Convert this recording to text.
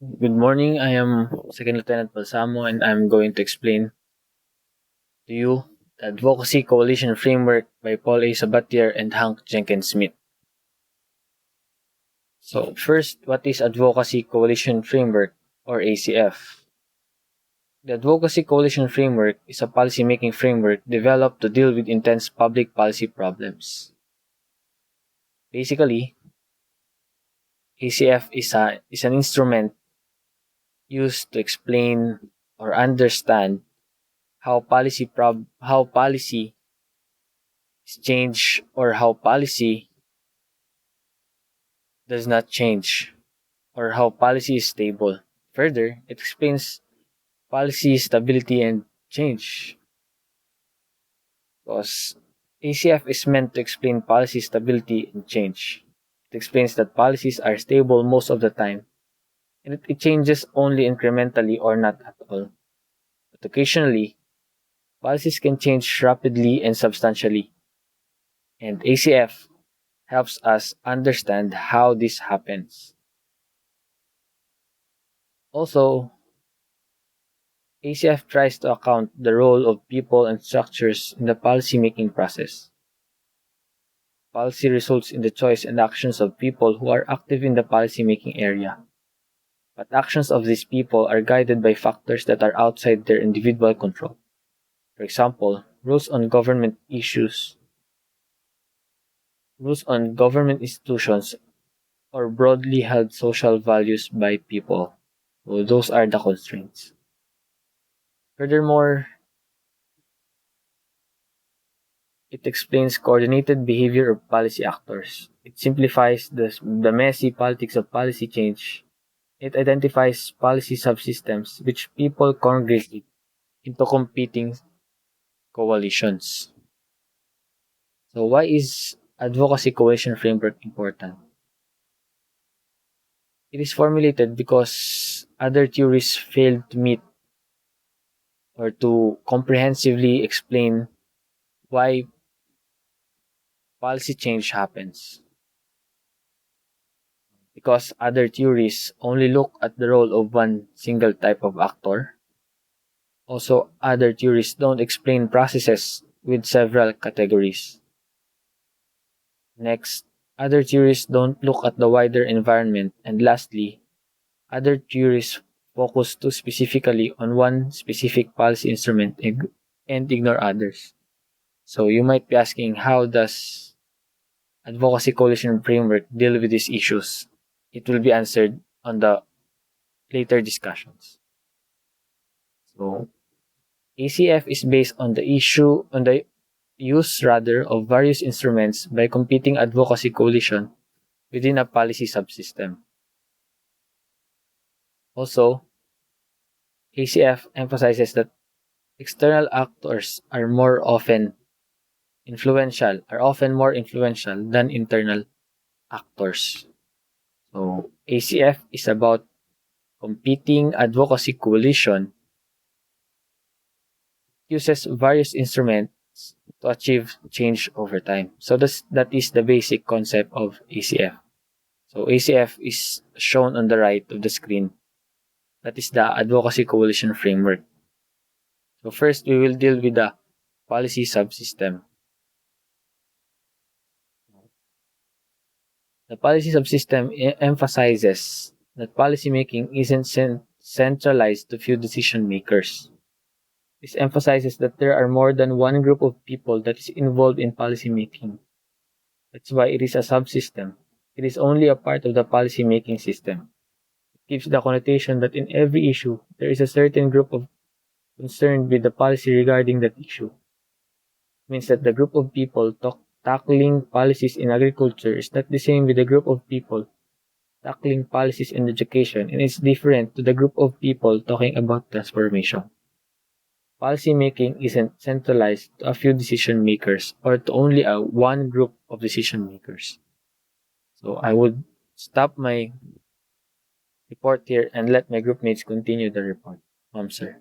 Good morning. I am Second Lieutenant BALSAMO and I'm going to explain to you the Advocacy Coalition Framework by Paul A. Sabatier and Hank Jenkins Smith. So, first, what is Advocacy Coalition Framework or ACF? The Advocacy Coalition Framework is a policy-making framework developed to deal with intense public policy problems. Basically, ACF is an instrument used to explain or understand how policy is changed or how policy does not change or how policy is stable. Further, it explains policy stability and change because ACF is meant to explain policy stability and change. It explains that policies are stable most of the time and it changes only incrementally or not at all. But occasionally, policies can change rapidly and substantially, and ACF helps us understand how this happens. Also, ACF tries to account the role of people and structures in the policy-making process. Policy results in the choice and actions of people who are active in the policy-making area. But actions of these people are guided by factors that are outside their individual control. For example, rules on government institutions, or broadly held social values by people. So those are the constraints. Furthermore, it explains coordinated behavior of policy actors. It simplifies the messy politics of policy change. It identifies policy subsystems which people congregate into competing coalitions. So why is advocacy coalition framework important? It is formulated because other theories failed to meet or to comprehensively explain why policy change happens. Because other theories only look at the role of one single type of actor. Also, other theories don't explain processes with several categories. Next, other theories don't look at the wider environment. And lastly, other theories focus too specifically on one specific policy instrument and ignore others. So you might be asking, how does Advocacy Coalition Framework deal with these issues? It will be answered on the later discussions. So ACF is based on the use of various instruments by competing advocacy coalition within a policy subsystem. Also, ACF emphasizes that external actors are often more influential than internal actors. So ACF is about competing advocacy coalition, uses various instruments to achieve change over time. So that is the basic concept of ACF. So ACF is shown on the right of the screen. That is the Advocacy Coalition Framework. So first, we will deal with the policy subsystem. The policy subsystem emphasizes that policymaking isn't centralized to few decision makers. This emphasizes that there are more than one group of people that is involved in policymaking. That's why it is a subsystem. It is only a part of the policymaking system. It gives the connotation that in every issue, there is a certain group of concerned with the policy regarding that issue. It means that the group of people tackling policies in agriculture is not the same with the group of people tackling policies in education, and it's different to the group of people talking about transformation. Policy making isn't centralized to a few decision makers or to only one group of decision makers. So I would stop my report here and let my group mates continue the report. Sir.